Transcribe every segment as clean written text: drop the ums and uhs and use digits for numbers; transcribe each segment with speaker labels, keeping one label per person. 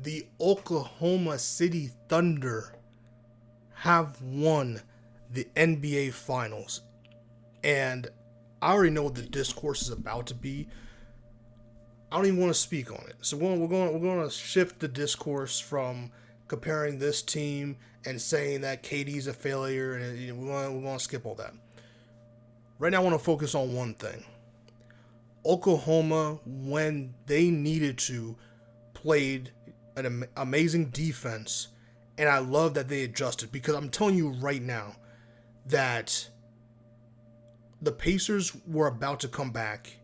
Speaker 1: the Oklahoma City Thunder have won the NBA Finals. And I already know what the discourse is about to be. I don't even want to speak on it. So we're going to shift the discourse from comparing this team and saying that KD's a failure, and we want to skip all that. Right now, I want to focus on one thing. Oklahoma, when they needed to, played an amazing defense, and I love that they adjusted, because I'm telling you right now that the Pacers were about to come back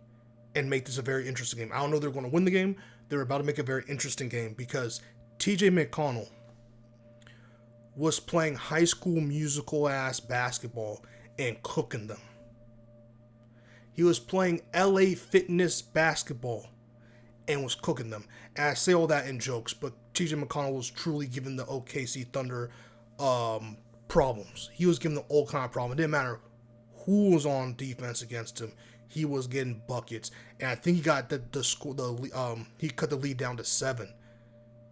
Speaker 1: and make this a very interesting game. I don't know if they're going to win the game. They're about to make a very interesting game because TJ McConnell was playing High School Musical ass basketball and cooking them. He was playing LA Fitness basketball and was cooking them. And I say all that in jokes, but TJ McConnell was truly giving the OKC Thunder problems. He was giving them all kind of problems. It didn't matter who was on defense against him. He was getting buckets, and I think he got the score. He cut the lead down to 7.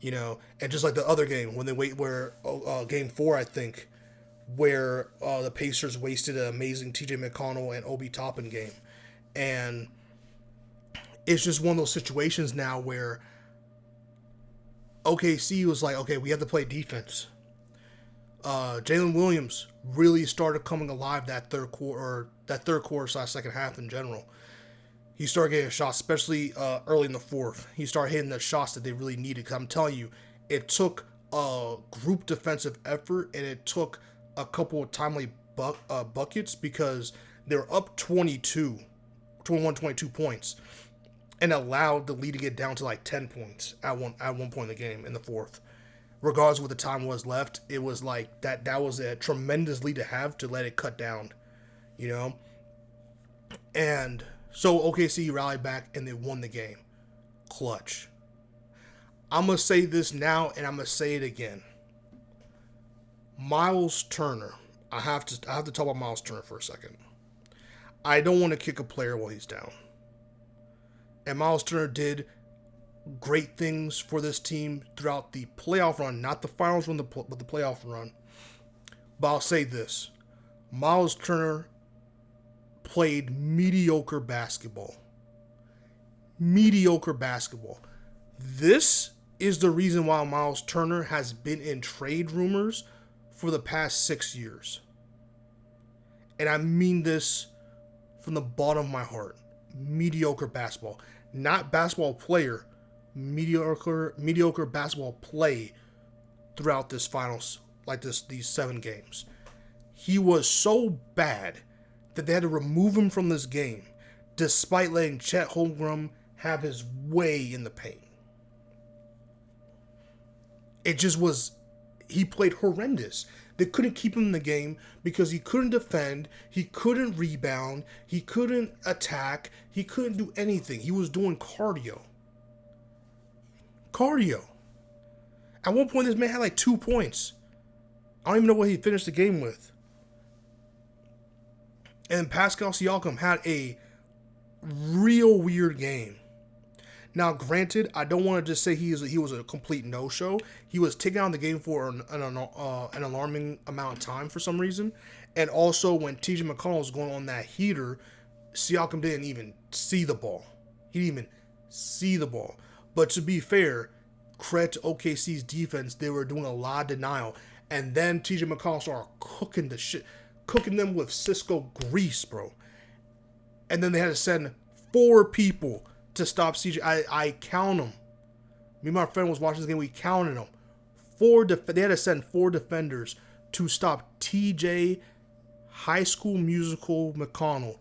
Speaker 1: You know, and just like the other game when they game 4, I think, where the Pacers wasted an amazing TJ McConnell and Obi Toppin game, and it's just one of those situations now where OKC was like, okay, we have to play defense. Jalen Williams really started coming alive that third quarter / second half in general. He started getting shots, especially early in the fourth. He started hitting the shots that they really needed. Because I'm telling you, it took a group defensive effort, and it took a couple of timely buckets, because they were up 22 points, and allowed the lead to get down to like 10 points at one point in the game in the fourth. Regardless of what the time was left, it was like that was a tremendous lead to have, to let it cut down, you know? And so OKC rallied back and they won the game. Clutch. I'm going to say this now and I'm going to say it again. Miles Turner. I have to talk about Miles Turner for a second. I don't want to kick a player while he's down. And Miles Turner did great things for this team throughout the playoff run, not the finals run, but the playoff run. But I'll say this. Miles Turner played mediocre basketball. Mediocre basketball. This is the reason why Miles Turner has been in trade rumors for the past 6 years. And I mean this from the bottom of my heart. Mediocre basketball. Not basketball player. Mediocre basketball play throughout this finals, like these 7 games. He was so bad that they had to remove him from this game, despite letting Chet Holmgren have his way in the paint. It just was, he played horrendous. They couldn't keep him in the game because he couldn't defend, he couldn't rebound, he couldn't attack, he couldn't do anything. He was doing cardio. At one point, this man had like 2 points. I don't even know what he finished the game with. And Pascal Siakam had a real weird game. Now, granted, I don't want to just say he was a complete no-show. He was taken out of the game for an alarming amount of time for some reason. And also, when TJ McConnell was going on that heater, Siakam didn't even see the ball. He didn't even see the ball. But to be fair, credit to OKC's defense, they were doing a lot of denial. And then TJ McConnell started cooking them with Cisco grease, bro. And then they had to send 4 people to stop CJ. I count them. Me and my friend was watching this game. We counted them. They had to send 4 defenders to stop TJ High School Musical McConnell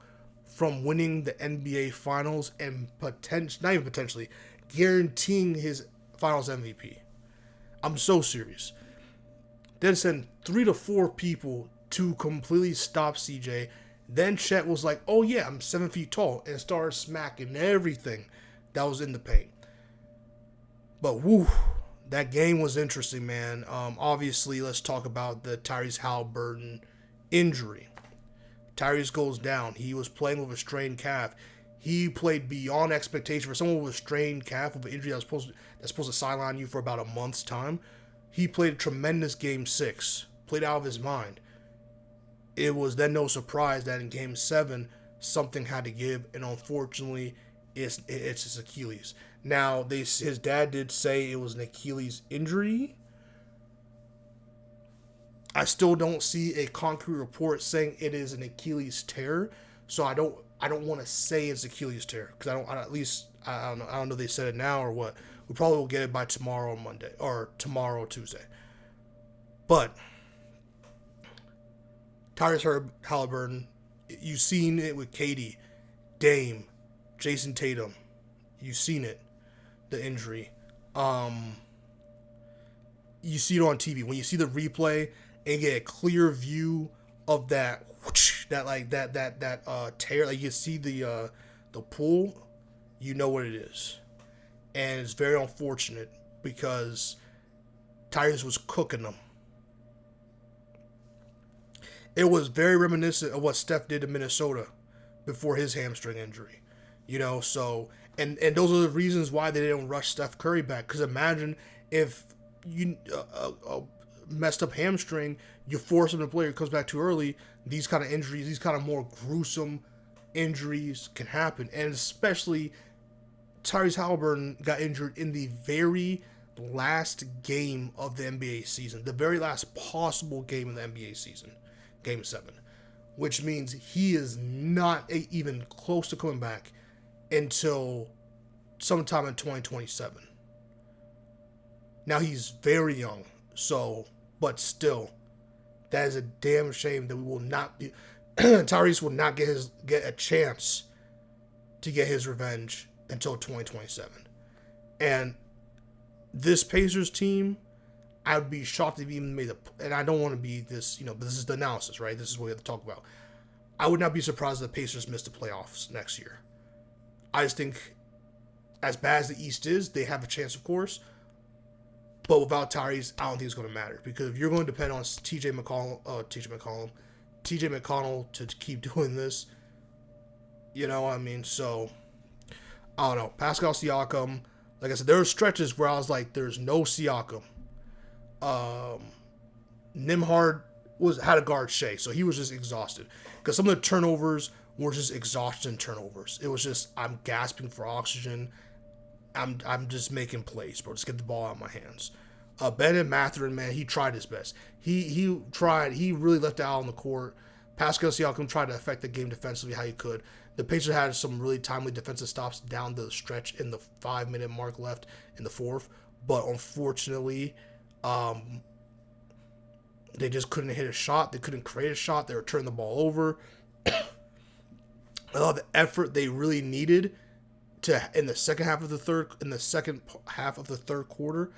Speaker 1: from winning the NBA Finals and not even potentially, guaranteeing his Finals MVP. I'm so serious. They had to send 3 to 4 people to completely stop CJ. Then Chet was like, oh yeah, I'm 7 feet tall, and started smacking everything that was in the paint. But woo, that game was interesting, man. Obviously, let's talk about the Tyrese Haliburton injury. Tyrese goes down. He was playing with a strained calf. He played beyond expectation for someone with a strained calf of an injury that's supposed to sideline you for about a month's time. He played a tremendous Game 6, played out of his mind. It was then no surprise that in Game 7, something had to give, and unfortunately, it's his Achilles. Now, his dad did say it was an Achilles injury. I still don't see a concrete report saying it is an Achilles tear, so I don't want to say it's Achilles tear because I don't know if they said it now or what. We probably will get it by tomorrow Monday or tomorrow Tuesday. But Tyrese Haliburton, you've seen it with Katie, Dame, Jason Tatum. You've seen it, the injury. You see it on TV when you see the replay and get a clear view of that tear. Like you see the pull, you know what it is, and it's very unfortunate because Tyrese was cooking them. It was very reminiscent of what Steph did in Minnesota before his hamstring injury. So and those are the reasons why they didn't rush Steph Curry back. Because imagine if you a messed up hamstring, you force him to play, it comes back too early. These kind of injuries, these kind of more gruesome injuries can happen, and especially Tyrese Haliburton got injured in the very last game of the NBA season, the very last possible game of the NBA season. Game 7, which means he is not even close to coming back until sometime in 2027. Now he's very young, but still, that is a damn shame that we will not be. Tyrese will not get a chance to get his revenge until 2027, and this Pacers team, I would be shocked if he even made and I don't want to be this, but this is the analysis, right? This is what we have to talk about. I would not be surprised if the Pacers missed the playoffs next year. I just think, as bad as the East is, they have a chance, of course. But without Tyrese, I don't think it's going to matter. Because if you're going to depend on TJ McConnell to keep doing this, you know what I mean? So, I don't know. Pascal Siakam, like I said, there were stretches where I was like, there's no Siakam. Nembhard had to guard Shea, so he was just exhausted because some of the turnovers were just exhaustion turnovers. It was just, I'm gasping for oxygen. I'm just making plays, bro. Just get the ball out of my hands. Bennett Mathurin, man, he tried his best. He tried. He really left it out on the court. Pascal Siakam tried to affect the game defensively how he could. The Pacers had some really timely defensive stops down the stretch in the 5-minute mark left in the fourth, but unfortunately, they just couldn't hit a shot. They couldn't create a shot. They were turning the ball over. A lot of the effort they really needed in the second half of the third quarter,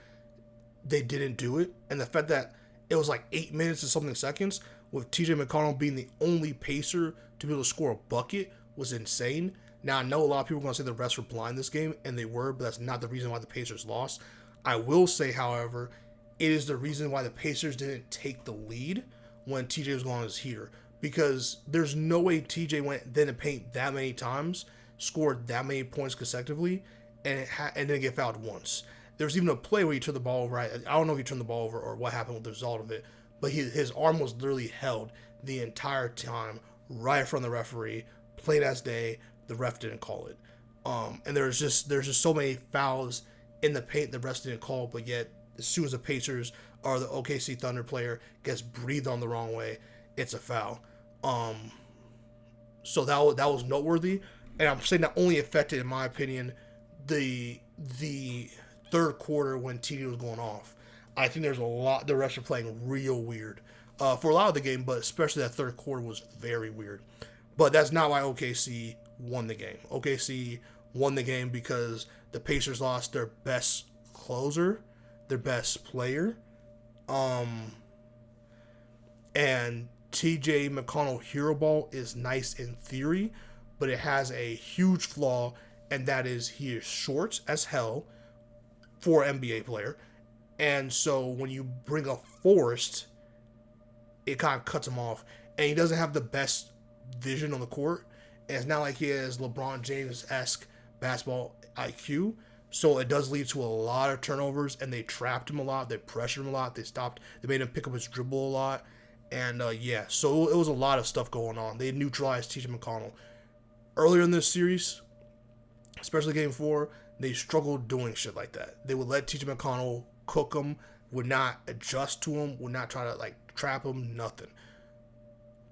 Speaker 1: they didn't do it. And the fact that it was like 8 minutes and something seconds with TJ McConnell being the only Pacer to be able to score a bucket was insane. Now, I know a lot of people are going to say the refs were blind this game, and they were, but that's not the reason why the Pacers lost. I will say, however, it is the reason why the Pacers didn't take the lead when TJ was going on his heater. Because there's no way TJ went then to paint that many times, scored that many points consecutively, and didn't get fouled once. There was even a play where he turned the ball over. I don't know if he turned the ball over or what happened with the result of it, but his arm was literally held the entire time right in front of the referee, plain as day. The ref didn't call it. And there's just so many fouls in the paint the refs didn't call, but yet as soon as the Pacers or the OKC Thunder player gets breathed on the wrong way, it's a foul. So that was noteworthy, and I'm saying that only affected, in my opinion, the third quarter when TD was going off. I think there's a lot the refs are playing real weird for a lot of the game, but especially that third quarter was very weird. But that's not why OKC won the game. OKC won the game because the Pacers lost their best closer, their best player, and TJ McConnell hero ball is nice in theory, but it has a huge flaw, and that is he is short as hell for an NBA player. And so when you bring a Forrest, it kind of cuts him off. And he doesn't have the best vision on the court. And it's not like he has LeBron James-esque basketball IQ. So it does lead to a lot of turnovers, and they trapped him a lot. They pressured him a lot. They made him pick up his dribble a lot. And yeah, so it was a lot of stuff going on. They neutralized TJ McConnell. Earlier in this series, especially game 4, they struggled doing shit like that. They would let TJ McConnell cook them, would not adjust to him, would not try to like trap him, nothing.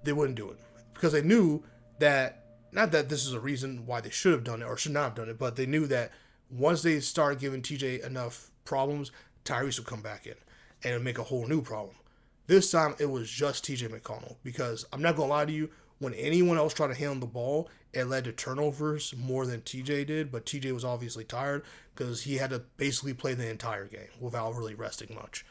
Speaker 1: They wouldn't do it because they knew that, not that this is a reason why they should have done it or should not have done it, but they knew that once they started giving TJ enough problems, Tyrese would come back in and make a whole new problem. This time it was just TJ McConnell, because I'm not gonna lie to you, when anyone else tried to handle the ball, it led to turnovers more than TJ did, but TJ was obviously tired because he had to basically play the entire game without really resting much.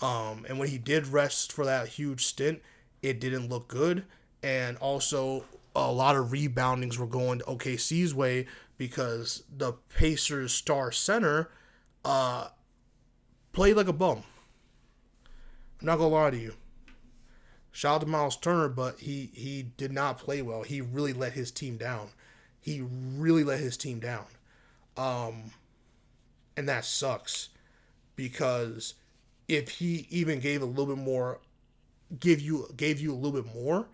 Speaker 1: And when he did rest for that huge stint, it didn't look good. And also, a lot of reboundings were going OKC's way because the Pacers' star center played like a bum. I'm not going to lie to you. Shout out to Miles Turner, but he did not play well. He really let his team down. And that sucks, because if he even gave a little bit more, gave you a little bit more,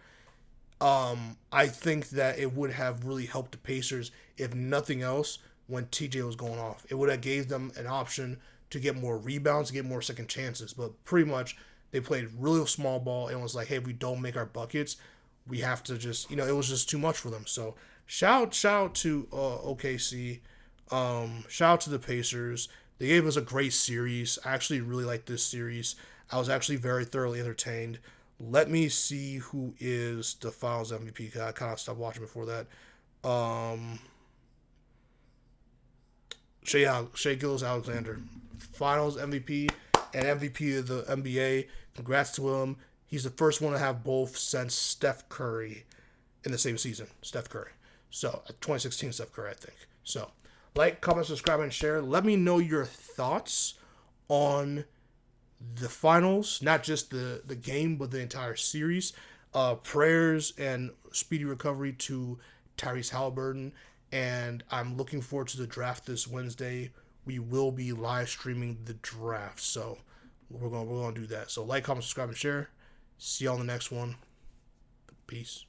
Speaker 1: I think that it would have really helped the Pacers, if nothing else, when TJ was going off. It would have gave them an option to get more rebounds, to get more second chances. But pretty much, they played really small ball and was like, hey, if we don't make our buckets, we have to just, it was just too much for them. So shout out to OKC. Shout out to the Pacers. They gave us a great series. I actually really liked this series. I was actually very thoroughly entertained. Let me see who is the Finals MVP, because I kind of stopped watching before that. Shai Gilgeous-Alexander, Finals MVP and MVP of the NBA. Congrats to him. He's the first one to have both since Steph Curry in the same season. Steph Curry. So, 2016 Steph Curry, I think. So, like, comment, subscribe, and share. Let me know your thoughts on the finals, not just the game, but the entire series. Prayers and speedy recovery to Tyrese Haliburton. And I'm looking forward to the draft this Wednesday. We will be live streaming the draft, so we're gonna do that. So like, comment, subscribe, and share. See y'all in the next one. Peace.